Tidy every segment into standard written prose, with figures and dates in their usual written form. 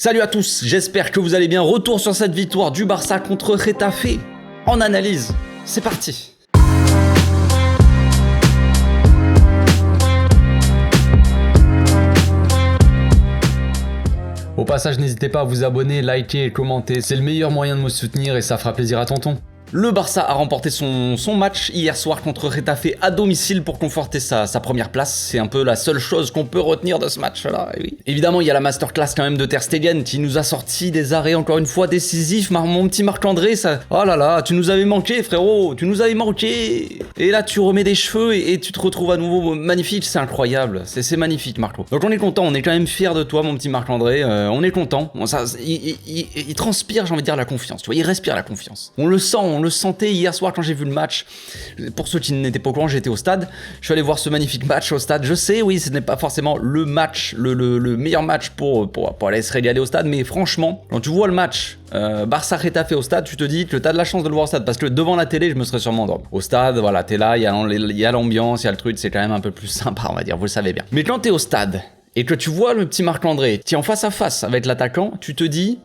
Salut à tous, j'espère que vous allez bien. Retour sur cette victoire du Barça contre Getafe. En analyse, c'est parti. Au passage, n'hésitez pas à vous abonner, liker et commenter. C'est le meilleur moyen de me soutenir et ça fera plaisir à tonton. Le Barça a remporté son match hier soir contre Getafe à domicile pour conforter sa première place. C'est un peu la seule chose qu'on peut retenir de ce match-là. Oui. Évidemment, il y a la masterclass quand même de Ter Stegen qui nous a sorti des arrêts encore une fois décisifs. Mon petit Marc-André, ça... Oh là là, tu nous avais manqué frérot, tu nous avais manqué. Et là, tu remets des cheveux et tu te retrouves à nouveau magnifique. C'est incroyable, c'est magnifique Marco. Donc on est content, on est quand même fiers de toi mon petit Marc-André. On est content. Il transpire, j'ai envie de dire, la confiance. Tu vois, il respire la confiance. On le sent, on le sentais hier soir quand j'ai vu le match. Pour ceux qui n'étaient pas au courant, j'étais au stade. Je suis allé voir ce magnifique match au stade. Je sais, oui, ce n'est pas forcément le match, le meilleur match pour aller se régaler au stade, mais franchement, quand tu vois le match Barça-Getafe au stade, tu te dis que t'as de la chance de le voir au stade, parce que devant la télé, je me serais sûrement endormi. Au stade, voilà, t'es là, il y a l'ambiance, il y a le truc, c'est quand même un peu plus sympa, on va dire, vous le savez bien. Mais quand t'es au stade, et que tu vois le petit Marc-André qui est en face à face avec l'attaquant, tu te dis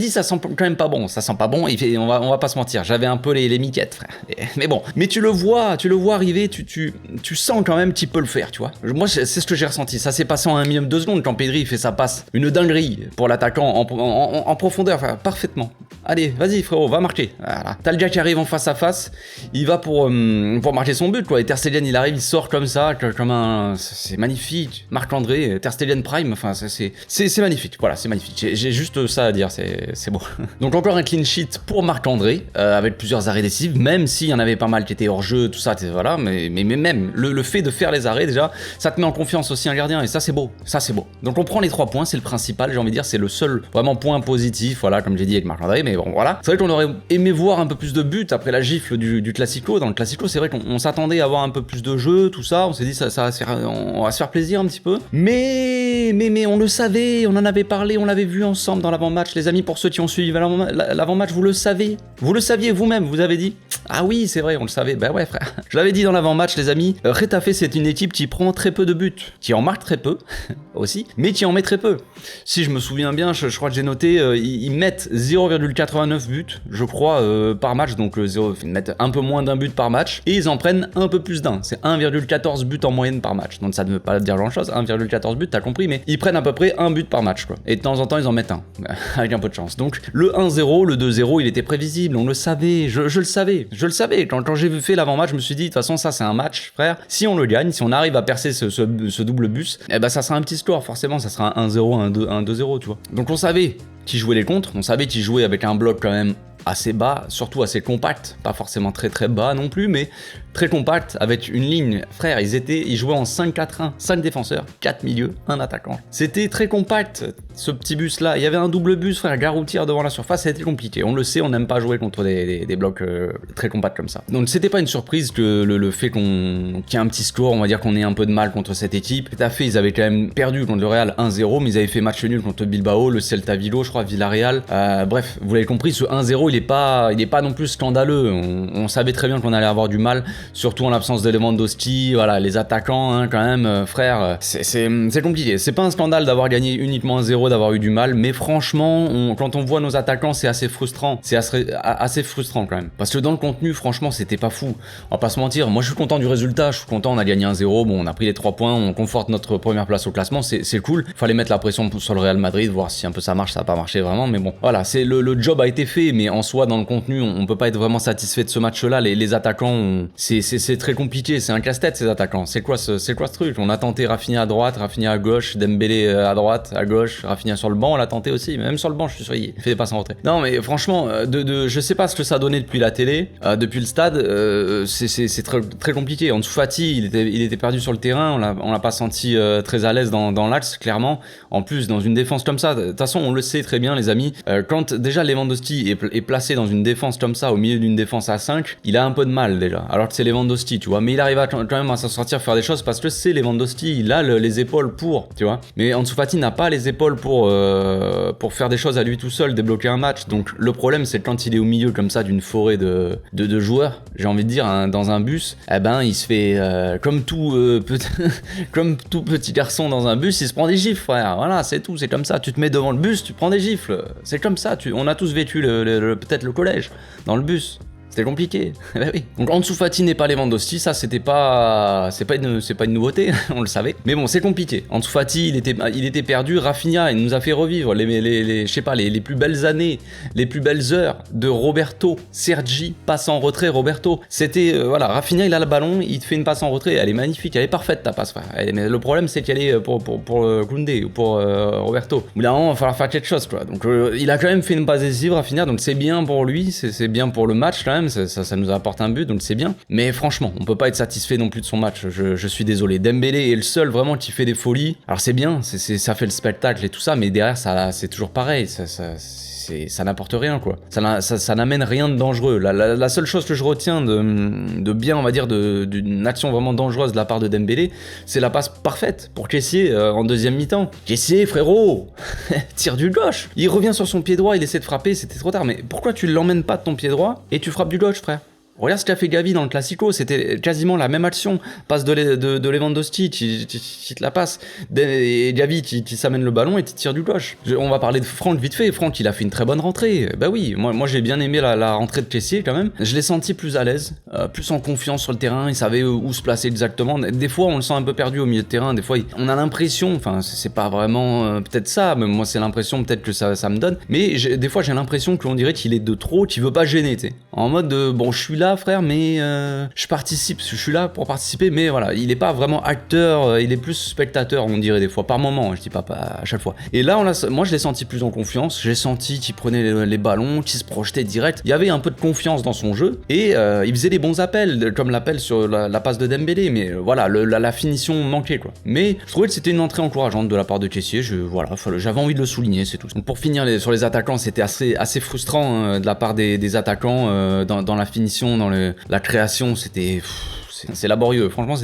ça sent quand même pas bon, on va pas se mentir, j'avais un peu les miquettes frère, mais bon, mais tu le vois arriver, tu sens quand même qu'il peut le faire, tu vois. Moi c'est ce que j'ai ressenti, ça s'est passé en 1 millième de seconde quand Pedri fait sa passe, une dinguerie pour l'attaquant en profondeur, enfin, parfaitement. Allez, vas-y frérot, va marquer. Voilà. T'as le gars qui arrive en face à face, il va pour marquer son but quoi, et Ter Stegen il arrive, il sort comme ça, comme un... C'est magnifique, Marc-André, Ter Stegen Prime, enfin c'est magnifique, voilà, c'est magnifique, j'ai juste ça à dire, c'est beau. Donc encore un clean sheet pour Marc-André, avec plusieurs arrêts décisifs, même s'il y en avait pas mal qui étaient hors jeu, tout ça, voilà, mais même le fait de faire les arrêts déjà, ça te met en confiance aussi un gardien, et ça c'est beau, Donc on prend les 3 points, c'est le principal, j'ai envie de dire, c'est le seul vraiment point positif, voilà, comme j'ai dit avec Marc-André, mais bon voilà. C'est vrai qu'on aurait aimé voir un peu plus de buts après la gifle du Classico. Dans le Classico, c'est vrai qu'on s'attendait à avoir un peu plus de jeu, tout ça, on s'est dit ça va se faire, on va se faire plaisir un petit peu, mais on le savait, on en avait parlé, on l'avait vu ensemble dans l'avant-match, les amis, pour ceux qui ont suivi l'avant-match, vous le saviez vous-même, vous avez dit, ah oui, c'est vrai, on le savait, ben ouais frère, je l'avais dit dans l'avant-match les amis, Getafe c'est une équipe qui prend très peu de buts, qui en marque très peu, aussi, mais qui en met très peu. Si je me souviens bien, je crois que j'ai noté, ils mettent 0,89 buts, je crois, par match, donc ils mettent un peu moins d'un but par match, et ils en prennent un peu plus d'un, c'est 1,14 buts en moyenne par match, donc ça ne veut pas dire grand-chose, 1,14 buts, t'as compris, mais ils prennent à peu près un but par match, quoi. Et de temps en temps, ils en mettent un, avec un peu de chance. Donc, le 1-0, le 2-0, il était prévisible, on le savait, je le savais. Quand j'ai fait l'avant-match, je me suis dit, de toute façon, ça, c'est un match, frère. Si on le gagne, si on arrive à percer ce double bus, eh ben, ça sera un petit score, forcément, ça sera un 1-0, un 2-0, tu vois. Donc, on savait qui jouait les contres, on savait qui jouait avec un bloc quand même assez bas, surtout assez compact, pas forcément très très bas non plus, mais très compact, avec une ligne, frère, ils jouaient en 5-4-1, 5 défenseurs, 4 milieux, 1 attaquant. C'était très compact, ce petit bus là, il y avait un double bus, frère, Garoutier devant la surface, ça a été compliqué, on le sait, on n'aime pas jouer contre des blocs très compacts comme ça. Donc c'était pas une surprise que le fait qu'il y ait un petit score, on va dire qu'on ait un peu de mal contre cette équipe. Getafe, ils avaient quand même perdu contre le Real 1-0, mais ils avaient fait match nul contre Bilbao, le Celta Vigo, je crois, Villarreal, bref, vous l'avez compris, ce 1-0, il est pas non plus scandaleux, on savait très bien qu'on allait avoir du mal, surtout en l'absence de Lewandowski, voilà, les attaquants, hein, quand même, frère, c'est compliqué, c'est pas un scandale d'avoir gagné uniquement 1-0, d'avoir eu du mal, mais franchement, quand on voit nos attaquants, c'est assez frustrant, assez frustrant quand même, parce que dans le contenu, franchement, c'était pas fou, on va pas se mentir, moi je suis content du résultat, je suis content, on a gagné 1-0, bon, on a pris les 3 points, on conforte notre première place au classement, c'est cool, fallait mettre la pression sur le Real Madrid, voir si un peu ça marche, ça a pas marché vraiment, mais bon, voilà, le job a été fait, mais en soi, dans le contenu, on peut pas être vraiment satisfait de ce match-là. Les attaquants, c'est très compliqué. C'est un casse-tête ces attaquants. C'est quoi ce truc? On a tenté Rafinha à droite, Rafinha à gauche, Dembélé à droite, à gauche, Rafinha sur le banc. On l'a tenté aussi. Même sur le banc, je suis sûr, il fait des passes en retrait. Non, mais franchement, je sais pas ce que ça a donné depuis la télé, depuis le stade. C'est très, très compliqué. En dessous, Fati, il était perdu sur le terrain. On l'a pas senti très à l'aise dans l'axe, clairement. En plus, dans une défense comme ça, de toute façon, on le sait très bien, les amis. Quand déjà Lewandowski est placé dans une défense comme ça, au milieu d'une défense à 5, il a un peu de mal déjà. Alors que c'est Lewandowski, tu vois. Mais il arrive quand même à s'en sortir, faire des choses parce que c'est Lewandowski, il a les épaules pour, tu vois. Mais Ansu Fati n'a pas les épaules pour faire des choses à lui tout seul, débloquer un match. Donc le problème, c'est quand il est au milieu comme ça d'une forêt de joueurs, j'ai envie de dire, hein, dans un bus, eh ben il se fait comme tout petit garçon dans un bus, il se prend des gifles, frère. Voilà, c'est tout, c'est comme ça. Tu te mets devant le bus, tu prends des gifles. C'est comme ça. On a tous vécu peut-être le collège dans le bus. C'était compliqué. Bah oui. Donc Ansu Fati n'est pas Lewandowski, ça c'est pas une nouveauté, on le savait. Mais bon, c'est compliqué. Ansu Fati, il était perdu. Rafinha, il nous a fait revivre je sais pas, les plus belles années, les plus belles heures de Roberto. Sergi passe en retrait, Roberto. C'était voilà, Rafinha, il a le ballon, il te fait une passe en retrait, elle est magnifique, elle est parfaite ta passe, frère. Mais le problème c'est qu'elle est pour Koundé ou pour Roberto. Au bout d'un moment, il va falloir faire quelque chose, quoi. Donc il a quand même fait une passe décisive, Rafinha, donc c'est bien pour lui, c'est bien pour le match quand même. Ça nous apporte un but, donc c'est bien. Mais franchement, on peut pas être satisfait non plus de son match. Je suis désolé. Dembélé est le seul vraiment qui fait des folies. Alors c'est bien, ça fait le spectacle et tout ça, mais derrière, c'est toujours pareil. Ça n'apporte rien, quoi. Ça n'amène rien de dangereux. La seule chose que je retiens de bien, on va dire, d'une action vraiment dangereuse de la part de Dembélé, c'est la passe parfaite pour Kessié en deuxième mi-temps. Kessié, frérot, tire du gauche. Il revient sur son pied droit, il essaie de frapper, c'était trop tard. Mais pourquoi tu l'emmènes pas de ton pied droit et tu frappes du gauche, frère? Regarde ce qu'a fait Gavi dans le Classico, c'était quasiment la même action. Passe de Lewandowski, qui te la passe. Et Gavi qui s'amène le ballon et qui tire du gauche. On va parler de Franck vite fait. Franck, il a fait une très bonne rentrée. Bah oui, moi j'ai bien aimé la rentrée de Kessié quand même. Je l'ai senti plus à l'aise, plus en confiance sur le terrain. Il savait où se placer exactement. Des fois, on le sent un peu perdu au milieu de terrain. Des fois, on a l'impression, enfin, c'est pas vraiment peut-être ça, mais moi c'est l'impression peut-être que ça me donne. Mais des fois, j'ai l'impression qu'on dirait qu'il est de trop, qu'il veut pas gêner, tu sais. En mode, bon, je suis là, frère, mais je participe, je suis là pour participer, mais voilà, il est pas vraiment acteur, il est plus spectateur, on dirait des fois, par moment, je dis pas à chaque fois. Et là, moi je l'ai senti plus en confiance, j'ai senti qu'il prenait les ballons, qu'il se projetait direct, il y avait un peu de confiance dans son jeu, et il faisait des bons appels, comme l'appel sur la passe de Dembélé, mais voilà, la finition manquait, quoi. Mais je trouvais que c'était une entrée encourageante de la part de Kessié, j'avais envie de le souligner, c'est tout. Donc pour finir sur les attaquants, c'était assez frustrant de la part des attaquants dans la finition, dans la création, c'est laborieux, franchement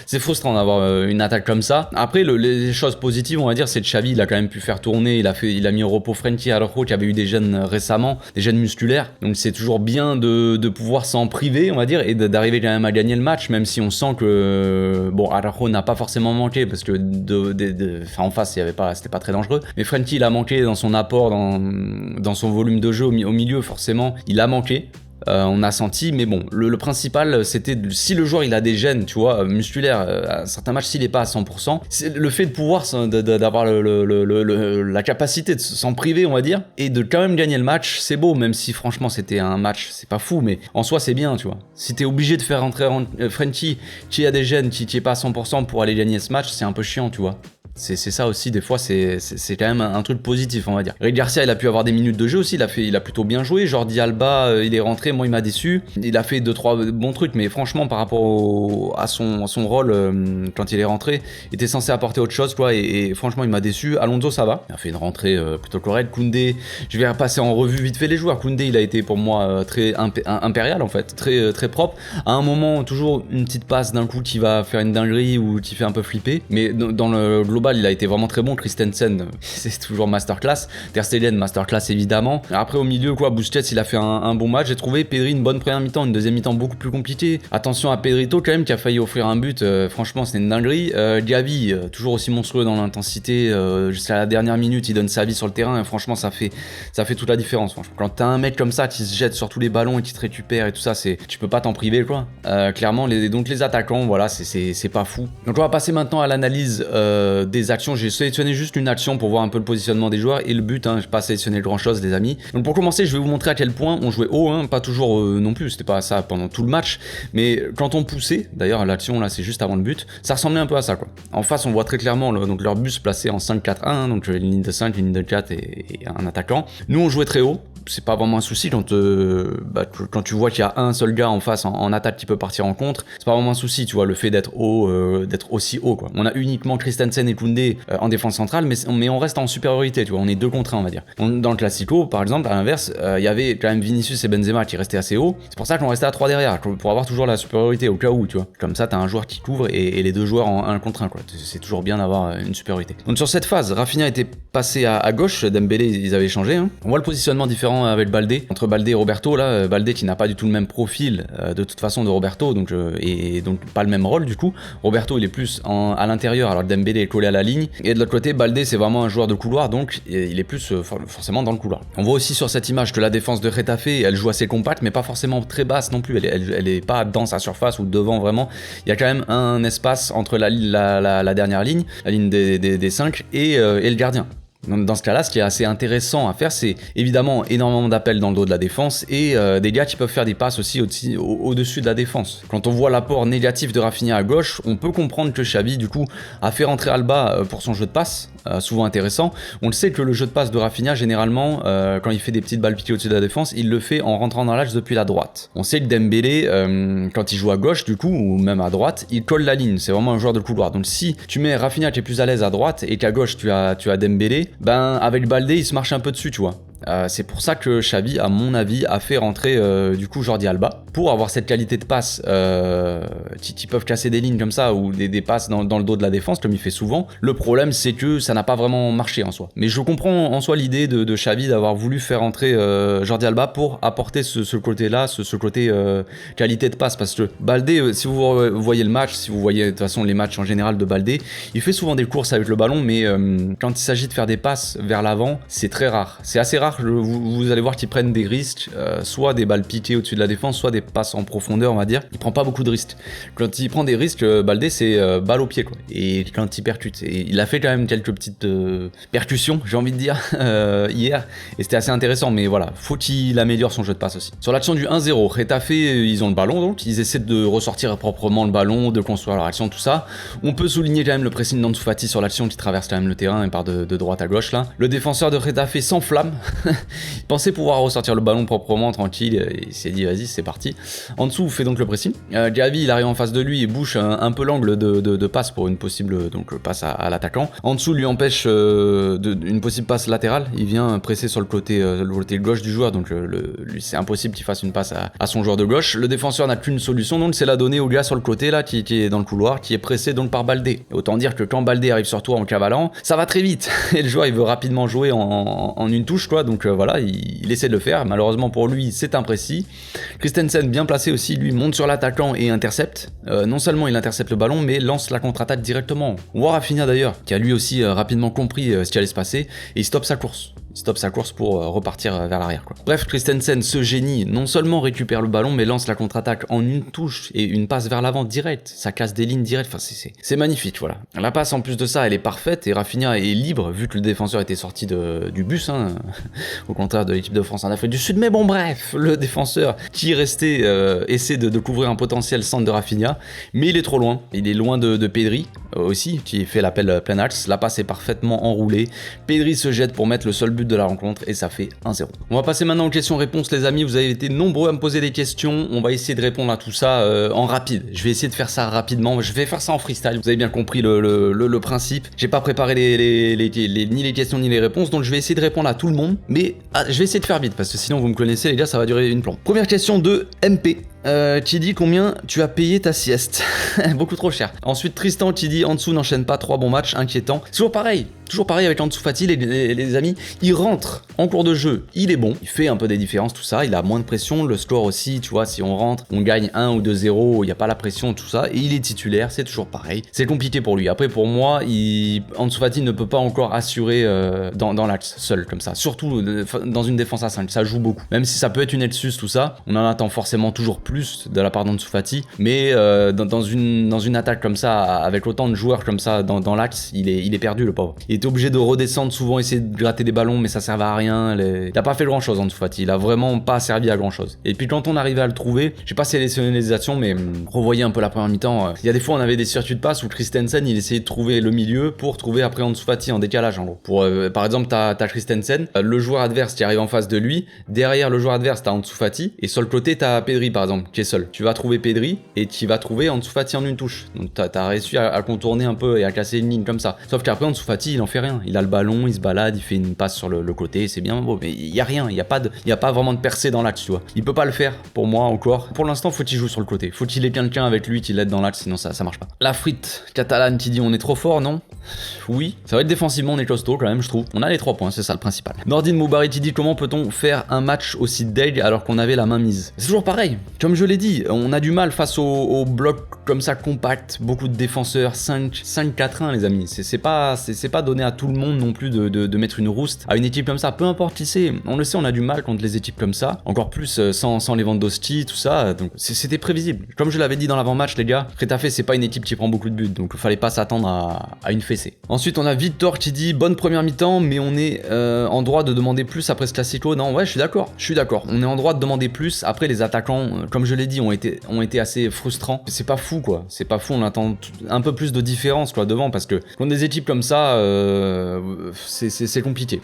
c'est frustrant d'avoir une attaque comme ça. Après les choses positives, on va dire, c'est que Xavi, il a quand même pu faire tourner, il a mis au repos Frenkie Araujo qui avait eu des gènes récemment, des gènes musculaires, donc c'est toujours bien de pouvoir s'en priver, on va dire, et d'arriver quand même à gagner le match, même si on sent que bon, Araujo n'a pas forcément manqué parce que en face c'était pas très dangereux, mais Frenkie il a manqué dans son apport, dans son volume de jeu au milieu, forcément il a manqué. On a senti, mais bon, le principal, c'était si le joueur il a des gènes, tu vois, musculaires, à certains matchs, s'il est pas à 100%, c'est le fait de pouvoir d'avoir la capacité de s'en priver, on va dire, et de quand même gagner le match, c'est beau, même si franchement c'était un match, c'est pas fou, mais en soi c'est bien, tu vois. Si t'es obligé de faire rentrer Frenkie qui a des gènes, qui est pas à 100% pour aller gagner ce match, c'est un peu chiant, tu vois. C'est ça aussi, des fois, c'est quand même un truc positif, on va dire. Eric Garcia, il a pu avoir des minutes de jeu aussi, il a plutôt bien joué. Jordi Alba, il est rentré, moi, il m'a déçu. Il a fait 2-3 bons trucs, mais franchement, par rapport à son rôle, quand il est rentré, il était censé apporter autre chose, quoi, et franchement, il m'a déçu. Alonso, ça va. Il a fait une rentrée plutôt correcte. Koundé, je vais repasser en revue vite fait les joueurs. Koundé, il a été pour moi très impérial, en fait, très propre. À un moment, toujours une petite passe d'un coup qui va faire une dinguerie ou qui fait un peu flipper, mais dans le global, il a été vraiment très bon. Christensen, c'est toujours masterclass. Ter Stegen, masterclass évidemment. Après au milieu, quoi, Busquets, il a fait un bon match. J'ai trouvé Pedri une bonne première mi-temps, une deuxième mi-temps beaucoup plus compliquée. Attention à Pedrito quand même qui a failli offrir un but. Franchement, c'était une dinguerie. Gavi, toujours aussi monstrueux dans l'intensité. Jusqu'à la dernière minute, il donne sa vie sur le terrain. Et franchement, ça fait toute la différence. Franchement. Quand t'as un mec comme ça qui se jette sur tous les ballons et qui te récupère et tout ça, tu peux pas t'en priver, quoi. Clairement, donc les attaquants, voilà, c'est pas fou. Donc on va passer maintenant à l'analyse des actions. J'ai sélectionné juste une action pour voir un peu le positionnement des joueurs et le but, hein, j'ai pas sélectionné grand chose les amis. Donc pour commencer, je vais vous montrer à quel point on jouait haut, hein, pas toujours non plus, c'était pas ça pendant tout le match, mais quand on poussait, d'ailleurs l'action là c'est juste avant le but, ça ressemblait un peu à ça, quoi. En face on voit très clairement donc leur bus placé en 5-4-1, donc une ligne de 5, une ligne de 4 et un attaquant. Nous on jouait très haut, c'est pas vraiment un souci quand tu vois qu'il y a un seul gars en face en attaque qui peut partir en contre, c'est pas vraiment un souci, tu vois, le fait d'être aussi haut, quoi. On a uniquement Christensen et Koundé en défense centrale, mais on reste en supériorité, tu vois, on est 2 contre 1, on va dire. Dans le Classico, par exemple, à l'inverse, il y avait quand même Vinicius et Benzema qui restaient assez haut, c'est pour ça qu'on restait à 3 derrière, pour avoir toujours la supériorité au cas où, tu vois. Comme ça, t'as un joueur qui couvre et les 2 joueurs en 1 contre 1, quoi. C'est toujours bien d'avoir une supériorité. Donc sur cette phase, Rafinha était passé à gauche, Dembélé, ils avaient changé, hein. On voit le positionnement différent avec Baldé, entre Baldé et Roberto, là, Baldé qui n'a pas du tout le même profil, de toute façon, de Roberto, et donc pas le même rôle, du coup. Roberto, il est plus à l'intérieur, alors que Dembélé est collé à la ligne, et de l'autre côté, Baldé, c'est vraiment un joueur de couloir, donc il est plus forcément dans le couloir. On voit aussi sur cette image que la défense de Getafe, elle joue assez compacte, mais pas forcément très basse non plus, elle est pas dans sa surface ou devant vraiment, il y a quand même un espace entre la dernière ligne, la ligne des 5 et le gardien. Dans ce cas-là, ce qui est assez intéressant à faire, c'est évidemment énormément d'appels dans le dos de la défense et des gars qui peuvent faire des passes aussi au-dessus de la défense. Quand on voit l'apport négatif de Rafinha à gauche, on peut comprendre que Xavi, du coup, a fait rentrer Alba pour son jeu de passe, souvent intéressant. On le sait que le jeu de passe de Rafinha, généralement, quand il fait des petites balles piquées au-dessus de la défense, il le fait en rentrant dans l'axe depuis la droite. On sait que Dembélé, quand il joue à gauche, du coup, ou même à droite, il colle la ligne. C'est vraiment un joueur de couloir. Donc si tu mets Rafinha qui est plus à l'aise à droite et qu'à gauche tu as Dembélé, ben avec Baldé il se marche un peu dessus, tu vois. C'est pour ça que Xavi, à mon avis, a fait rentrer du coup Jordi Alba pour avoir cette qualité de passe qui peuvent casser des lignes comme ça ou des passes dans le dos de la défense comme il fait souvent. Le problème c'est que ça n'a pas vraiment marché en soi. Mais je comprends en soi l'idée de Xavi d'avoir voulu faire rentrer Jordi Alba pour apporter ce côté-là, ce côté qualité de passe, parce que Baldé, si vous voyez le match, si vous voyez de toute façon les matchs en général de Baldé, il fait souvent des courses avec le ballon, mais quand il s'agit de faire des passes vers l'avant, c'est très rare. C'est assez rare. Vous allez voir qu'ils prennent des risques, soit des balles piquées au-dessus de la défense, soit des passes en profondeur, on va dire. Il prend pas beaucoup de risques. Quand il prend des risques, Baldé, c'est balle au pied, quoi. Et quand il percute, et il a fait quand même quelques petites percussions, j'ai envie de dire, hier, et c'était assez intéressant, mais voilà, faut qu'il améliore son jeu de passe aussi. Sur l'action du 1-0, Getafe, ils ont le ballon, donc ils essaient de ressortir proprement le ballon, de construire leur action, tout ça. On peut souligner quand même le pressing d'Ansu Fati sur l'action qui traverse quand même le terrain et part de droite à gauche, là. Le défenseur de Getafe s'enflamme. Il pensait pouvoir ressortir le ballon proprement, tranquille, il s'est dit vas-y c'est parti. En dessous fait donc le pressing. Gavi il arrive en face de lui et bouche un peu l'angle de passe pour une possible passe à l'attaquant. En dessous lui empêche une possible passe latérale, il vient presser sur le côté gauche du joueur, donc lui c'est impossible qu'il fasse une passe à son joueur de gauche. Le défenseur n'a qu'une solution, donc c'est la donner au gars sur le côté là qui est dans le couloir, qui est pressé donc par Baldé. Autant dire que quand Baldé arrive sur toi en cavalant, ça va très vite et le joueur il veut rapidement jouer en une touche quoi, donc voilà, il essaie de le faire, malheureusement pour lui c'est imprécis. Christensen bien placé aussi, lui monte sur l'attaquant et intercepte. Non seulement il intercepte le ballon, mais lance la contre-attaque directement. On voit Rafinha d'ailleurs, qui a lui aussi rapidement compris ce qui allait se passer, et il stoppe sa course. Pour repartir vers l'arrière, quoi. Bref, Christensen, ce génie, non seulement récupère le ballon, mais lance la contre-attaque en une touche et une passe vers l'avant direct. Ça casse des lignes directes, enfin c'est magnifique, voilà. La passe en plus de ça, elle est parfaite et Rafinha est libre vu que le défenseur était sorti du bus, hein, au contraire de l'équipe de France en Afrique du Sud. Mais bon, bref, le défenseur qui restait essaie de couvrir un potentiel centre de Rafinha, mais il est trop loin. Il est loin de Pedri aussi, qui fait l'appel plein axe. La passe est parfaitement enroulée. Pedri se jette pour mettre le seul but de la rencontre et ça fait 1-0. On va passer maintenant aux questions-réponses, les amis. Vous avez été nombreux à me poser des questions. On va essayer de répondre à tout ça en rapide. Je vais essayer de faire ça rapidement. Je vais faire ça en freestyle. Vous avez bien compris le principe. J'ai pas préparé ni les questions ni les réponses, donc je vais essayer de répondre à tout le monde. Mais je vais essayer de faire vite parce que sinon vous me connaissez les gars, ça va durer une plombe. Première question de MP. Qui dit combien tu as payé ta sieste. Beaucoup trop cher. Ensuite Tristan qui dit en dessous n'enchaîne pas 3 bons matchs, inquiétant. Toujours pareil avec Ansu Fati les amis, il rentre en cours de jeu, il est bon, il fait un peu des différences, tout ça, il a moins de pression, le score aussi, tu vois, si on rentre, on gagne 1 ou 2-0, il n'y a pas la pression, tout ça, et il est titulaire, c'est toujours pareil, c'est compliqué pour lui. Après pour moi, Ansu Fati ne peut pas encore assurer dans l'axe seul comme ça, surtout dans une défense à 5, ça joue beaucoup, même si ça peut être une aide sus, tout ça, on en attend forcément toujours plus plus de la part d'Ansu Fati, mais dans une attaque comme ça, avec autant de joueurs comme ça dans l'axe, il est perdu le pauvre. Il était obligé de redescendre, souvent essayer de gratter des ballons, mais ça servait à rien. Il a pas fait grand chose Ansu Fati, il a vraiment pas servi à grand chose. Et puis quand on arrivait à le trouver, j'ai pas sélectionné les actions, mais revoyez un peu la première mi-temps, il y a des fois on avait des circuits de passe où Christensen il essayait de trouver le milieu pour trouver après Ansu Fati en décalage en gros. Pour, par exemple t'as Christensen, le joueur adverse qui arrive en face de lui, derrière le joueur adverse t'as Ansu Fati, et sur le côté t'as Pedri par exemple, qui est seul. Tu vas trouver Pedri, et tu vas trouver Ansu Fati en une touche. Donc t'as réussi à contourner un peu et à casser une ligne comme ça. Sauf qu'après Ansu Fati il en fait rien, il a le ballon, il se balade, il fait une passe sur le côté, c'est bien beau, mais il y a rien, il y a pas vraiment de percée dans l'axe, tu vois. Il peut pas le faire, pour moi encore. Pour l'instant faut qu'il joue sur le côté, faut qu'il ait quelqu'un avec lui qui l'aide dans l'axe, sinon ça marche pas. La frite catalane qui dit on est trop fort, non? Oui, ça va être défensivement on est costaud quand même, je trouve. On a les 3 points, c'est ça le principal. Nordine Moubarit qui dit comment peut-on faire un match aussi deg alors qu'on avait la main mise? C'est toujours pareil, comme je l'ai dit, on a du mal face au bloc comme ça compact, beaucoup de défenseurs, 5-4-1 les amis. C'est pas donné à tout le monde non plus de mettre une rouste à une équipe comme ça, peu importe qui c'est. On le sait, on a du mal contre les équipes comme ça, encore plus sans Lewandowski, tout ça, donc c'était prévisible. Comme je l'avais dit dans l'avant-match les gars, Getafe c'est pas une équipe qui prend beaucoup de buts, donc il fallait pas s'attendre à une fessée. Ensuite on a Victor qui dit bonne première mi-temps, mais on est en droit de demander plus après ce classico. Non ouais je suis d'accord, on est en droit de demander plus. Après les attaquants, comme je l'ai dit, ont été assez frustrants. C'est pas fou quoi, c'est pas fou, on attend un peu plus de différence quoi devant, parce que contre des équipes comme ça, c'est compliqué.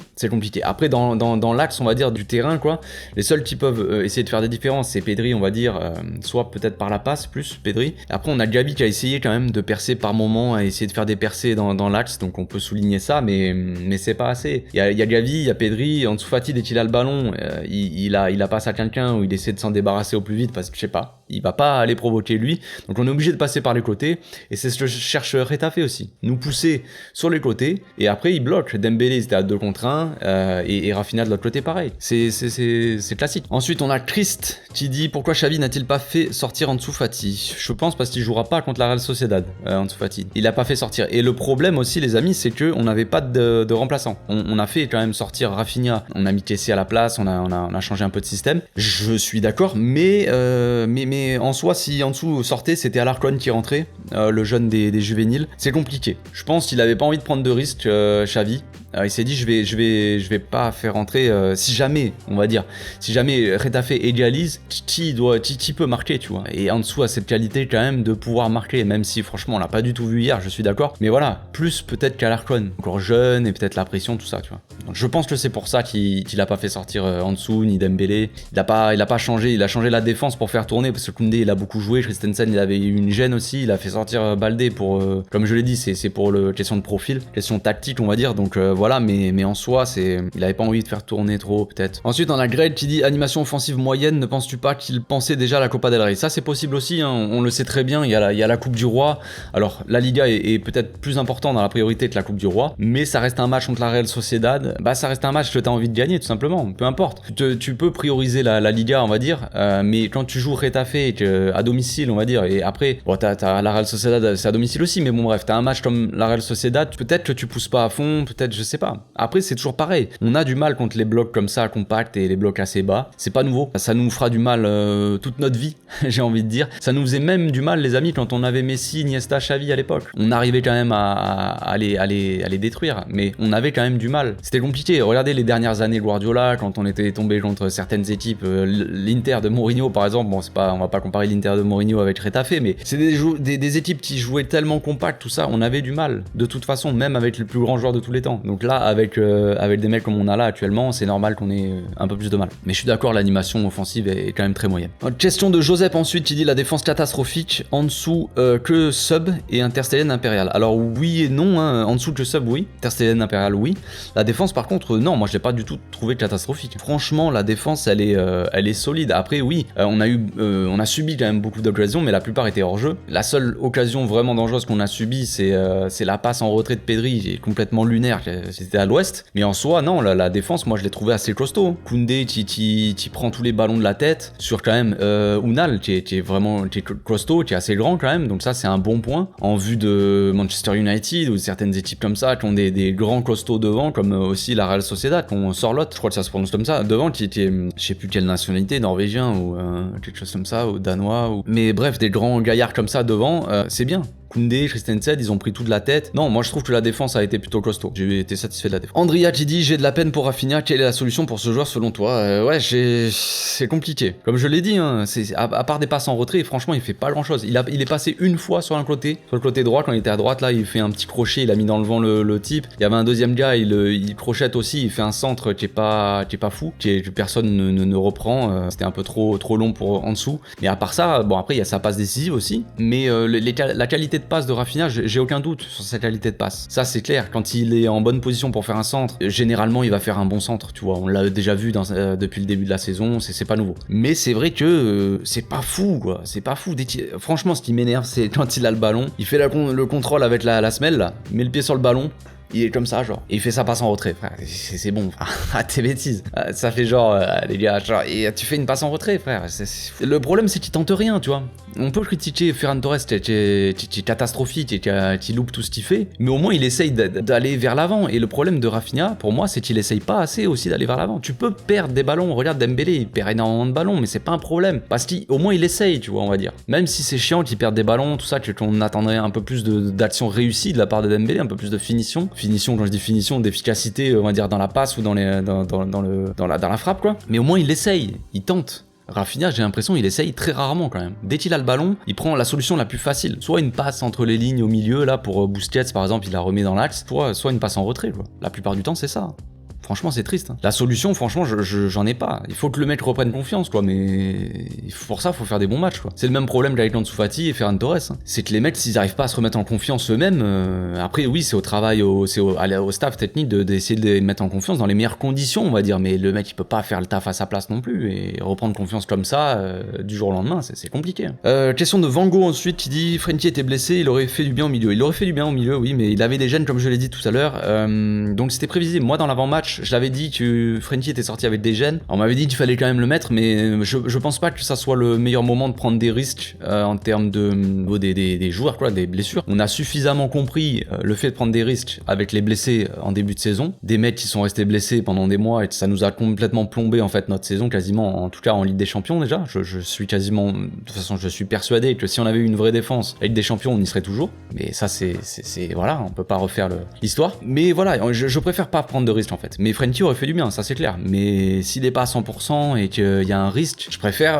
Après dans l'axe on va dire du terrain quoi, les seuls qui peuvent essayer de faire des différences c'est Pedri on va dire, soit peut-être par la passe plus Pedri. Après on a Gavi qui a essayé quand même de percer par moment, à essayer de faire des percées dans l'axe, donc on peut souligner ça, mais c'est pas assez. Il y a Gavi, il y a Pedri, Ansu Fati dès qu'il a le ballon, il a passe à quelqu'un où il essaie de s'en débarrasser au plus vite parce que je sais pas, il va pas aller provoquer lui, donc on est obligé de passer par les côtés, et c'est ce que cherche Getafe aussi, nous pousser sur les côtés, et après il bloque. Dembélé c'était à 2 contre 1, et Rafinha de l'autre côté pareil, c'est classique. Ensuite on a Christ qui dit pourquoi Xavi n'a-t-il pas fait sortir Ansu Fati? Je pense parce qu'il jouera pas contre la Real Sociedad, Ansu Fati, il a pas fait sortir, et le problème aussi les amis c'est que on n'avait pas de remplaçant. On a fait quand même sortir Rafinha, on a mis Kessie à la place, on a changé un peu de système, je suis d'accord, mais en soi si Ansu sortait c'était Alarcon qui rentrait, le jeune des juvéniles, c'est compliqué. Je pense qu'il avait pas envie de prendre de risques, Xavi. Il s'est dit je vais pas faire rentrer, si jamais Getafe égalise, qui peut marquer, tu vois, et Ansu a cette qualité quand même de pouvoir marquer, même si franchement on l'a pas du tout vu hier, je suis d'accord, mais voilà, plus peut-être qu'Alarcon, encore jeune, et peut-être la pression, tout ça, tu vois. Donc, je pense que c'est pour ça qu'il a pas fait sortir Ansu ni Dembélé. Il a pas changé, il a changé la défense pour faire tourner, parce que Koundé il a beaucoup joué, Christensen il avait eu une gêne aussi, il a fait sortir Baldé pour, comme je l'ai dit, c'est pour question de profil, question tactique on va dire, donc voilà, mais en soi il avait pas envie de faire tourner trop peut-être. Ensuite on a Greg qui dit animation offensive moyenne, ne penses-tu pas qu'il pensait déjà à la Copa del Rey? Ça c'est possible aussi, hein, on le sait très bien, il y a la Coupe du Roi, alors la Liga est peut-être plus important dans la priorité que la Coupe du Roi, mais ça reste un match contre la Real Sociedad, bah ça reste un match que t'as envie de gagner tout simplement, peu importe. Tu peux prioriser la Liga on va dire, mais quand tu joues Getafe à domicile on va dire, et après bon t'as la Real Sociedad c'est à domicile aussi, mais bon bref, t'as un match comme la Real Sociedad, peut-être que tu pousses pas à fond, peut-être je sais pas. Après c'est toujours pareil, on a du mal contre les blocs comme ça compacts et les blocs assez bas, c'est pas nouveau, ça nous fera du mal toute notre vie j'ai envie de dire, ça nous faisait même du mal les amis quand on avait Messi, Iniesta, Xavi à l'époque, on arrivait quand même à les détruire, mais on avait quand même du mal, c'était compliqué. Regardez les dernières années Guardiola, quand on était tombé contre certaines équipes, l'Inter de Mourinho par exemple, bon on va pas comparer l'Inter de Mourinho avec Getafe, mais c'est des équipes qui jouaient tellement compact, tout ça, on avait du mal de toute façon, même avec le plus grand joueur de tous les temps. Donc là avec des mecs comme on a là actuellement, c'est normal qu'on ait un peu plus de mal. Mais je suis d'accord, l'animation offensive est quand même très moyenne. Question de Joseph ensuite qui dit la défense catastrophique, en dessous que sub et Ter Stegen Impérial. Alors oui et non, hein, en dessous que sub oui, Ter Stegen Impérial oui. La défense par contre non, moi je l'ai pas du tout trouvé catastrophique. Franchement la défense elle est solide. Après oui, on a subi quand même beaucoup d'occasions, mais la plupart étaient hors jeu. La seule occasion vraiment dangereuse qu'on a subie c'est la passe en retrait de Pedri, qui est complètement lunaire, c'était à l'ouest. Mais en soi, non, la défense, moi je l'ai trouvé assez costaud. Koundé, tu prends tous les ballons de la tête. Sur quand même Unal, tu es vraiment costaud, tu es assez grand quand même. Donc ça, c'est un bon point. En vue de Manchester United ou certaines équipes comme ça qui ont des grands costauds devant, comme aussi la Real Sociedad, qui ont Sorloth, je crois que ça se prononce comme ça. Devant, qui était, je sais plus quelle nationalité, norvégien ou quelque chose comme ça, ou danois. Mais bref, des grands gaillards comme ça devant, c'est bien. Koundé, Christensen, ils ont pris toute la tête. Non, moi je trouve que la défense a été plutôt costaud. J'ai été satisfait de la défense. Andrea qui dit: j'ai de la peine pour Rafinha, quelle est la solution pour ce joueur selon toi? Ouais, c'est compliqué. Comme je l'ai dit, hein, à part des passes en retrait, franchement, il fait pas grand chose. Il est passé une fois sur le côté droit, quand il était à droite, là, il fait un petit crochet, il a mis dans le vent le type. Il y avait un deuxième gars, il crochette aussi, il fait un centre qui est pas fou, que personne ne reprend. C'était un peu trop long pour en dessous. Mais à part ça, bon, après, il y a sa passe décisive aussi. Mais la qualité de passe de Rafinha, j'ai aucun doute sur sa qualité de passe. Ça, c'est clair. Quand il est en bonne position pour faire un centre, généralement, il va faire un bon centre, tu vois. On l'a déjà vu depuis le début de la saison, c'est pas nouveau. Mais c'est vrai que c'est pas fou, quoi. C'est pas fou. Franchement, ce qui m'énerve, c'est quand il a le ballon, il fait le contrôle avec la semelle, là, il met le pied sur le ballon, il est comme ça, genre. Et il fait sa passe en retrait, frère. C'est bon. Ah, tes bêtises. Ça fait genre, les gars, genre, et tu fais une passe en retrait, frère. Le problème, c'est qu'il tente rien, tu vois. On peut critiquer Ferran Torres, qui est catastrophique, qui loupe tout ce qu'il fait, mais au moins il essaye d'aller vers l'avant. Et le problème de Rafinha, pour moi, c'est qu'il essaye pas assez aussi d'aller vers l'avant. Tu peux perdre des ballons. Regarde Dembélé, il perd énormément de ballons, mais c'est pas un problème. Parce qu'au moins il essaye, tu vois, on va dire. Même si c'est chiant qu'il perde des ballons, tout ça, qu'on attendrait un peu plus d'action réussie de la part de Dembélé, un peu plus de finition. Finition, quand je dis finition, d'efficacité, on va dire, dans la passe ou dans la frappe, quoi. Mais au moins il essaye, il tente. Rafinha, j'ai l'impression il essaye très rarement quand même. Dès qu'il a le ballon, il prend la solution la plus facile. Soit une passe entre les lignes au milieu, là, pour Busquets par exemple, il la remet dans l'axe, soit une passe en retrait, quoi. La plupart du temps, c'est ça. Franchement, c'est triste. La solution, franchement, j'en ai pas. Il faut que le mec reprenne confiance, quoi, mais pour ça, il faut faire des bons matchs, quoi. C'est le même problème qu'avec Ansu Fati et Ferran Torres. C'est que les mecs, s'ils arrivent pas à se remettre en confiance eux-mêmes, après, oui, c'est au travail, c'est au staff technique d'essayer de les mettre en confiance dans les meilleures conditions, on va dire, mais le mec, il peut pas faire le taf à sa place non plus, et reprendre confiance comme ça, du jour au lendemain, c'est compliqué. Question de Van Gogh ensuite, qui dit: Frenkie était blessé, il aurait fait du bien au milieu. Il aurait fait du bien au milieu, oui, mais il avait des gènes, comme je l'ai dit tout à l'heure, donc c'était prévisible. Moi, dans l'avant-match, je l'avais dit que Frenkie était sorti avec des gènes. On m'avait dit qu'il fallait quand même le mettre, mais je pense pas que ça soit le meilleur moment de prendre des risques en termes des joueurs, quoi, des blessures. On a suffisamment compris le fait de prendre des risques avec les blessés en début de saison. Des mecs qui sont restés blessés pendant des mois, et ça nous a complètement plombé en fait notre saison, quasiment, en tout cas en Ligue des Champions déjà. Je suis quasiment, de toute façon, je suis persuadé que si on avait eu une vraie défense, la Ligue des Champions, on y serait toujours. Mais ça, c'est voilà, on peut pas refaire l'histoire. Mais voilà, je préfère pas prendre de risques en fait. Mais Frenkie aurait fait du bien, ça c'est clair. Mais s'il est pas à 100% et qu'il y a un risque, je préfère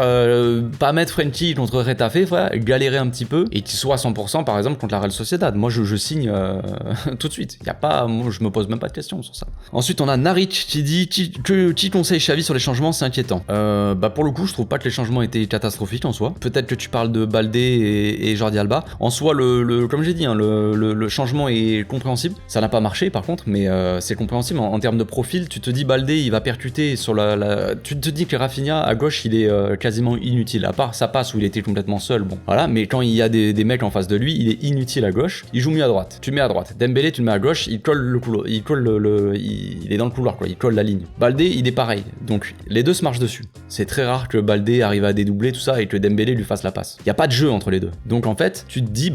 pas mettre Frenkie contre Retafe, frère, galérer un petit peu, et qu'il soit à 100% par exemple contre la Real Sociedad. Moi je signe tout de suite. Y a pas, moi je me pose même pas de questions sur ça. Ensuite on a Naric qui dit: qui conseille Xavi sur les changements, c'est inquiétant. Pour le coup je trouve pas que les changements étaient catastrophiques en soi. Peut-être que tu parles de Baldé et Jordi Alba. En soi comme j'ai dit, hein, le changement est compréhensible. Ça n'a pas marché par contre, mais c'est compréhensible en termes de profil. Tu te dis Baldé il va percuter sur tu te dis que Rafinha à gauche il est quasiment inutile, à part sa passe où il était complètement seul, bon voilà, mais quand il y a des mecs en face de lui, il est inutile à gauche, il joue mieux à droite. Tu le mets à droite. Dembélé tu le mets à gauche, il colle le couloir, il est dans le couloir, quoi, il colle la ligne. Baldé il est pareil, donc les deux se marchent dessus. C'est très rare que Baldé arrive à dédoubler tout ça et que Dembélé lui fasse la passe. Il y a pas de jeu entre les deux. Donc en fait, tu te dis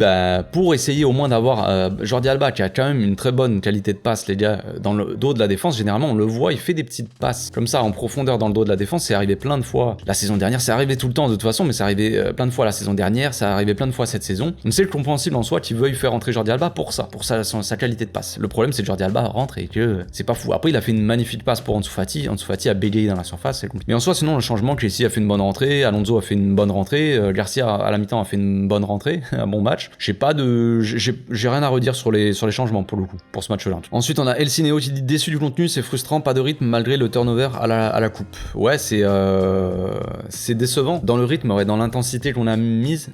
pour essayer au moins d'avoir Jordi Alba qui a quand même une très bonne qualité de passe, les gars, dans le dos de la défense, généralement on le voit, il fait des petites passes comme ça en profondeur dans le dos de la défense. C'est arrivé plein de fois la saison dernière, c'est arrivé tout le temps de toute façon, mais c'est arrivé plein de fois la saison dernière, ça arrivé plein de fois cette saison. Donc c'est compréhensible en soi qu'il veuille faire rentrer Jordi Alba pour sa qualité de passe. Le problème c'est que Jordi Alba rentre et que c'est pas fou. Après il a fait une magnifique passe pour Ansu Fati a bégayé dans la surface, c'est compliqué. Mais en soi sinon le changement, Kessie a fait une bonne rentrée, Alonso a fait une bonne rentrée, Garcia à la mi-temps a fait une bonne rentrée, un bon match. J'ai rien à redire sur les changements pour le coup, pour ce match-là. Ensuite on a El Cineo qui dit: déçu du contenu, c'est frustrant, pas de rythme malgré le turnover à la coupe. Ouais, c'est décevant dans le rythme, ouais, dans l'intensité qu'on a mise,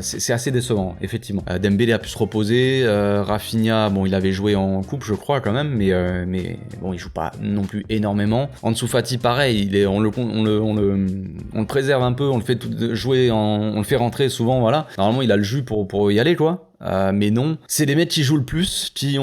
c'est assez décevant effectivement. Dembélé a pu se reposer, Rafinha, bon il avait joué en coupe je crois quand même, mais bon il joue pas non plus énormément. Ansu Fati pareil, on le préserve un peu, on le fait jouer, on le fait rentrer souvent, voilà. Normalement il a le jus pour y aller, quoi. mais non. C'est les mecs qui jouent le plus, qui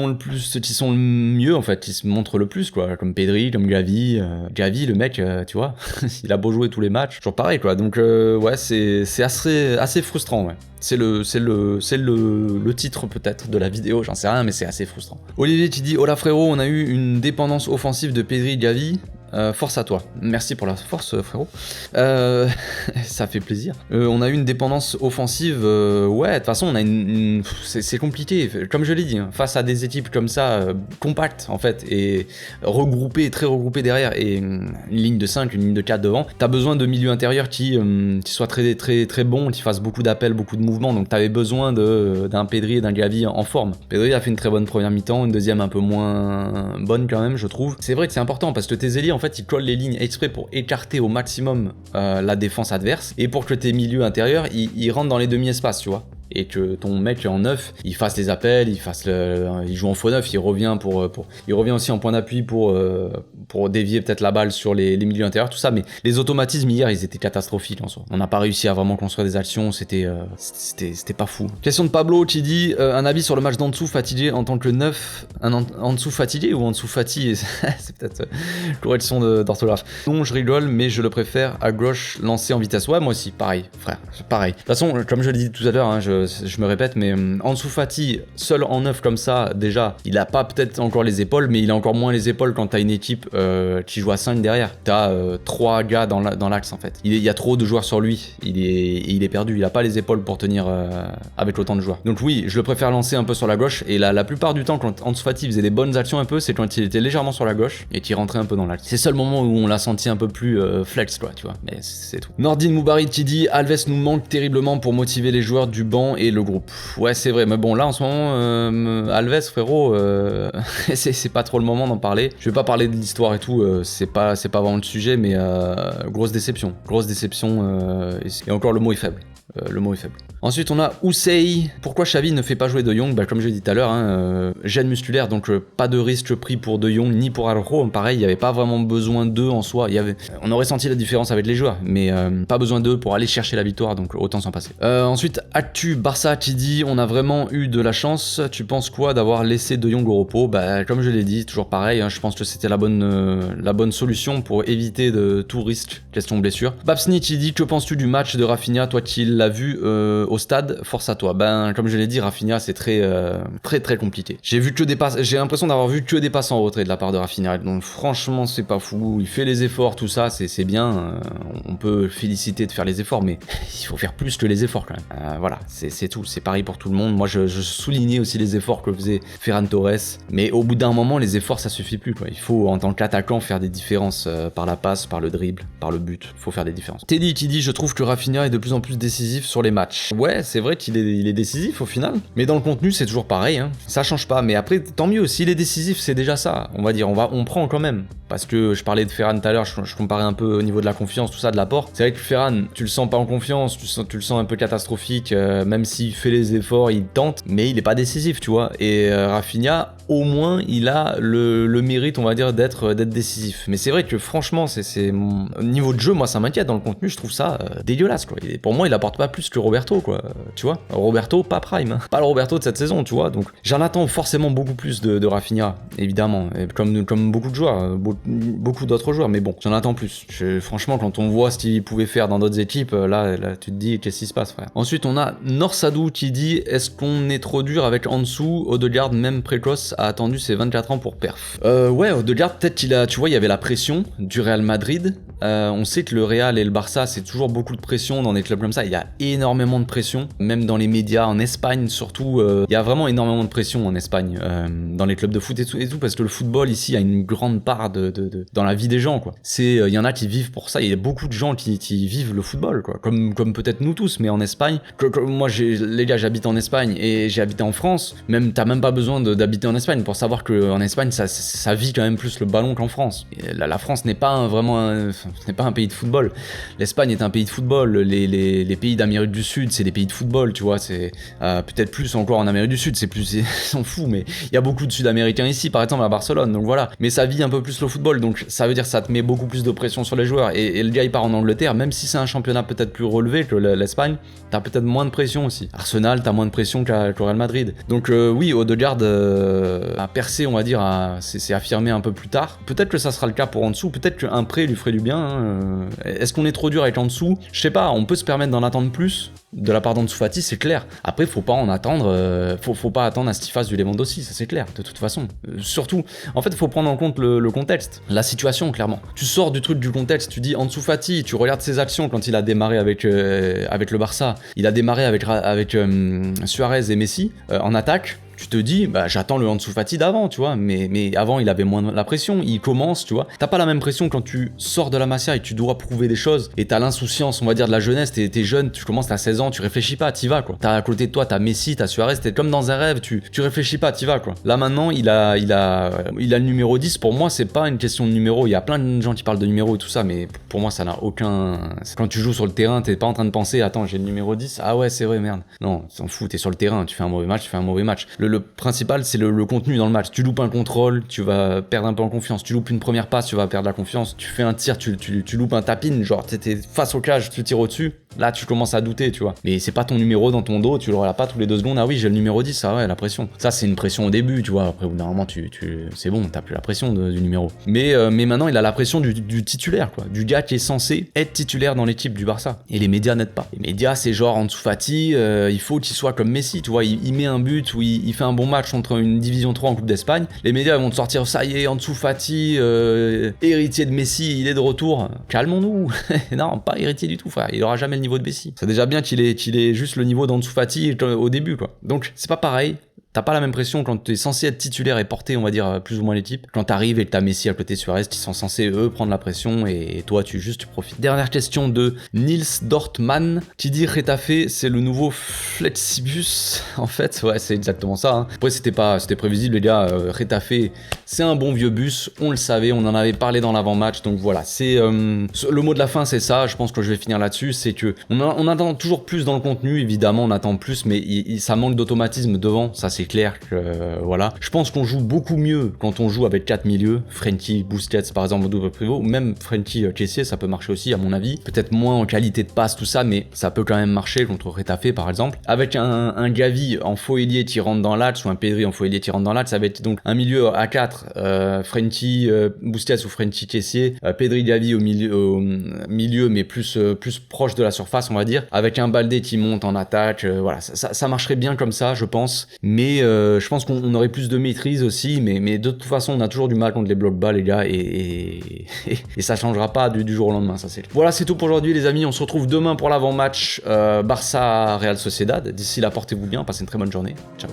sont le mieux en fait, qui se montrent le plus quoi, comme Pedri, comme Gavi. Gavi, le mec, tu vois, il a beau jouer tous les matchs, toujours pareil quoi. Donc ouais, c'est assez frustrant, ouais. C'est le titre peut-être de la vidéo, j'en sais rien, mais c'est assez frustrant. Olivier qui dit « Hola frérot, on a eu une dépendance offensive de Pedri et Gavi. Force à toi. Merci pour la force, frérot. Ça fait plaisir. On a eu une dépendance offensive. Ouais, de toute façon, on a c'est compliqué. Comme je l'ai dit, hein, face à des équipes comme ça, compactes en fait, et regroupées, très regroupées derrière, et une ligne de 5, une ligne de 4 devant, t'as besoin de milieux intérieurs qui soient très, très, très bons, qui fassent beaucoup d'appels, beaucoup de mouvements. Donc t'avais besoin d'un Pedri et d'un Gavi en forme. Pedri a fait une très bonne première mi-temps, une deuxième un peu moins bonne quand même, je trouve. C'est vrai que c'est important parce que tes ailiers, en fait, ils collent les lignes exprès pour écarter au maximum la défense adverse et pour que tes milieux intérieurs ils rentrent dans les demi-espaces, tu vois. Et que ton mec en neuf, il fasse les appels, il joue en faux neuf, il revient il revient aussi en point d'appui pour dévier peut-être la balle sur les milieux intérieurs, tout ça. Mais les automatismes hier, ils étaient catastrophiques en soi. On n'a pas réussi à vraiment construire des actions, c'était pas fou. Question de Pablo qui dit un avis sur le match d'Ansu fatigué en tant que neuf, un Ansu fatigué ou Ansu Fati, c'est peut-être correction d'orthographe. Non, je rigole, mais je le préfère à gauche lancé en vitesse. Ouais, moi aussi, pareil, frère, pareil. De toute façon, comme je l'ai dit tout à l'heure, hein, je me répète, mais Ansu Fati, seul en neuf comme ça, déjà, il a pas peut-être encore les épaules, mais il a encore moins les épaules quand t'as une équipe qui joue à 5 derrière. T'as 3 gars dans l'axe en fait. Il y a trop de joueurs sur lui, il est perdu, il a pas les épaules pour tenir avec autant de joueurs. Donc oui, je le préfère lancer un peu sur la gauche, et la plupart du temps, quand Ansu Fati faisait des bonnes actions un peu, c'est quand il était légèrement sur la gauche et qu'il rentrait un peu dans l'axe. C'est le seul moment où on l'a senti un peu plus flex quoi, tu vois, mais c'est tout. Nordine Moubarid qui dit Alves nous manque terriblement pour motiver les joueurs du banc et le groupe. Ouais, c'est vrai, mais bon, là en ce moment, Alves, frérot, c'est pas trop le moment d'en parler. Je vais pas parler de l'histoire et tout, c'est pas vraiment le sujet, mais grosse déception. Et encore le mot est faible. Ensuite, on a Ousseï. Pourquoi Xavi ne fait pas jouer De Jong? Bah, comme je l'ai dit tout à l'heure, gêne musculaire, donc pas de risque pris pour De Jong ni pour Araujo. Pareil, il n'y avait pas vraiment besoin d'eux en soi. On aurait senti la différence avec les joueurs, mais pas besoin d'eux pour aller chercher la victoire, donc autant s'en passer. Ensuite, Actu Barça qui dit on a vraiment eu de la chance. Tu penses quoi d'avoir laissé De Jong au repos? Bah, comme je l'ai dit, toujours pareil, hein, je pense que c'était la bonne solution pour éviter de tout risque, question blessure. Babsni qui dit que penses-tu du match de Rafinha, toi qui l'as vu au stade, force à toi. Ben, comme je l'ai dit, Rafinha, c'est très compliqué. J'ai l'impression d'avoir vu que des passes en retrait de la part de Rafinha. Donc, franchement, c'est pas fou. Il fait les efforts, tout ça, c'est bien. On peut féliciter de faire les efforts, mais il faut faire plus que les efforts quand même. Voilà, c'est tout. C'est pareil pour tout le monde. Moi, je soulignais aussi les efforts que faisait Ferran Torres. Mais au bout d'un moment, les efforts, ça suffit plus, quoi. Il faut, en tant qu'attaquant, faire des différences par la passe, par le dribble, par le but. Il faut faire des différences. Teddy qui dit je trouve que Rafinha est de plus en plus décisif sur les matchs. Ouais, c'est vrai qu'il est décisif au final, mais dans le contenu c'est toujours pareil, hein. Ça change pas, mais après tant mieux, s'il est décisif c'est déjà ça, on va dire, on prend quand même, parce que je parlais de Ferran tout à l'heure, je comparais un peu au niveau de la confiance, tout ça, de l'apport. C'est vrai que Ferran, tu le sens pas en confiance, tu le sens un peu catastrophique, même s'il fait les efforts, il tente, mais il est pas décisif, tu vois, et Rafinha, au moins il a le mérite, on va dire, d'être décisif. Mais c'est vrai que franchement, au niveau de jeu, moi ça m'inquiète, dans le contenu je trouve ça dégueulasse quoi. Et pour moi il apporte pas plus que Roberto quoi, tu vois. Roberto pas prime, hein. Pas le Roberto de cette saison, tu vois. Donc j'en attends forcément beaucoup plus de Rafinha, évidemment, et comme beaucoup de joueurs, beaucoup d'autres joueurs, mais bon, j'en attends plus. Franchement, quand on voit ce qu'il pouvait faire dans d'autres équipes, là tu te dis qu'est-ce qui se passe, frère. Ensuite on a Norsadou qui dit est-ce qu'on est trop dur avec Ansu? Odegaard, même précoce, a attendu ses 24 ans pour perf. Ouais, Odegaard, peut-être tu vois, il y avait la pression du Real Madrid. On sait que le Real et le Barça, c'est toujours beaucoup de pression dans des clubs comme ça. Il y a énormément de pression, même dans les médias, en Espagne surtout. Il y a vraiment énormément de pression en Espagne, dans les clubs de foot et tout, parce que le football ici a une grande part dans la vie des gens, quoi. Il y en a qui vivent pour ça. Il y a beaucoup de gens qui vivent le football, quoi. Comme peut-être nous tous, mais en Espagne. Moi, les gars, j'habite en Espagne et j'ai habité en France. T'as même pas besoin d'habiter en Espagne pour savoir qu'en Espagne, ça vit quand même plus le ballon qu'en France. Et la France n'est pas vraiment n'est pas un pays de football. L'Espagne est un pays de football. Les pays d'Amérique du Sud, c'est des pays de football, tu vois. C'est peut-être plus encore en Amérique du Sud, c'est plus, ils s'en foutent, mais il y a beaucoup de Sud-Américains ici, par exemple à Barcelone, donc voilà. Mais ça vit un peu plus le football, donc ça veut dire que ça te met beaucoup plus de pression sur les joueurs. Et le gars il part en Angleterre, même si c'est un championnat peut-être plus relevé que l'Espagne, t'as peut-être moins de pression aussi. Arsenal, t'as moins de pression qu'au Real Madrid. Donc oui, Odegaard a percé, on va dire, c'est affirmé un peu plus tard. Peut-être que ça sera le cas pour en dessous, peut-être qu'un prêt lui ferait du bien. Hein. Est-ce qu'on est trop dur avec en dessous? Je sais pas, on peut se permettre d'en attendre plus de la part d'Ansu Fati, c'est clair. Après, faut pas en attendre, faut pas attendre à ce qu'il fasse du Lewandowski, ça c'est clair, de toute façon. Surtout, en fait, il faut prendre en compte le contexte, la situation, clairement. Tu sors du truc du contexte, tu dis Ansu Fati, tu regardes ses actions quand il a démarré avec le Barça, il a démarré avec Suarez et Messi en attaque. Tu te dis, bah j'attends le Ansu Fati d'avant, tu vois, mais avant il avait moins la pression, il commence, tu vois. T'as pas la même pression quand tu sors de la Masia et tu dois prouver des choses, et t'as l'insouciance, on va dire, de la jeunesse, t'es jeune, tu commences, t'as 16 ans, tu réfléchis pas, t'y vas, quoi. T'as à côté de toi, t'as Messi, t'as Suarez, t'es comme dans un rêve, tu réfléchis pas, t'y vas, quoi. Là maintenant, il a le numéro 10, pour moi, c'est pas une question de numéro, il y a plein de gens qui parlent de numéro et tout ça, mais pour moi, ça n'a aucun... Quand tu joues sur le terrain, t'es pas en train de penser, attends, j'ai le numéro 10, ah ouais, c'est vrai, merde. Non, t'en fous, t'es sur le terrain, tu fais un mauvais match, tu fais un mauvais match. Le principal, c'est le contenu dans le match. Tu loupes un contrôle, tu vas perdre un peu en confiance. Tu loupes une première passe, tu vas perdre la confiance. Tu fais un tir, tu loupes un tapin, genre t'étais face au cage, tu tires au-dessus. Là, tu commences à douter, tu vois. Mais c'est pas ton numéro dans ton dos, tu l'auras pas tous les 2 secondes. Ah oui, j'ai le numéro 10, ça ouais, la pression. Ça, c'est une pression au début, tu vois. Après, au bout d'un moment, c'est bon, t'as plus la pression du numéro. Mais maintenant, il a la pression du titulaire, quoi. Du gars qui est censé être titulaire dans l'équipe du Barça. Et les médias n'aident pas. Les médias, c'est genre Ansu Fati, il faut qu'il soit comme Messi, tu vois. Il met un but ou il fait un bon match contre une division 3 en Coupe d'Espagne. Les médias vont te sortir, ça y est, Ansu Fati, héritier de Messi, il est de retour. Calmons-nous. Non, pas héritier du tout, frère. Il aura jamais le niveau de Messi. C'est déjà bien qu'il ait juste le niveau d'Ansu Fati au début, quoi. Donc, c'est pas pareil. T'as pas la même pression quand t'es censé être titulaire et porter, on va dire, plus ou moins l'équipe. Quand t'arrives et que t'as Messi à côté de Suarez qui sont censés, eux, prendre la pression et toi, tu profites. Dernière question de Nils Dortmann qui dit Retafe, c'est le nouveau Flexibus. En fait, ouais, c'est exactement ça. Hein. Après, c'était prévisible, les gars. Retafe, c'est un bon vieux bus. On le savait, on en avait parlé dans l'avant-match. Donc voilà, c'est le mot de la fin, c'est ça. Je pense que je vais finir là-dessus. C'est que on attend toujours plus dans le contenu, évidemment, on attend plus, mais ça manque d'automatisme devant. Ça, c'est clair que voilà. Je pense qu'on joue beaucoup mieux quand on joue avec 4 milieux, Frenkie, Busquets par exemple au double pivot, ou même Frenkie Kessié, ça peut marcher aussi à mon avis. Peut-être moins en qualité de passe tout ça, mais ça peut quand même marcher contre Retafe par exemple. Avec un Gavi en faux ailier qui rentre dans l'axe ou un Pedri en faux ailier qui rentre dans l'axe, ça va être donc un milieu à 4, Frenkie Busquets ou Frenkie Kessié, Pedri Gavi au milieu mais plus proche de la surface on va dire, avec un Baldé qui monte en attaque, voilà, ça marcherait bien comme ça je pense, mais je pense qu'on aurait plus de maîtrise aussi, mais de toute façon on a toujours du mal contre les blocs bas les gars, et ça changera pas du jour au lendemain, ça c'est. Voilà, c'est tout pour aujourd'hui les amis, on se retrouve demain pour l'avant-match Barça Real Sociedad. D'ici là, portez-vous bien, passez une très bonne journée, ciao.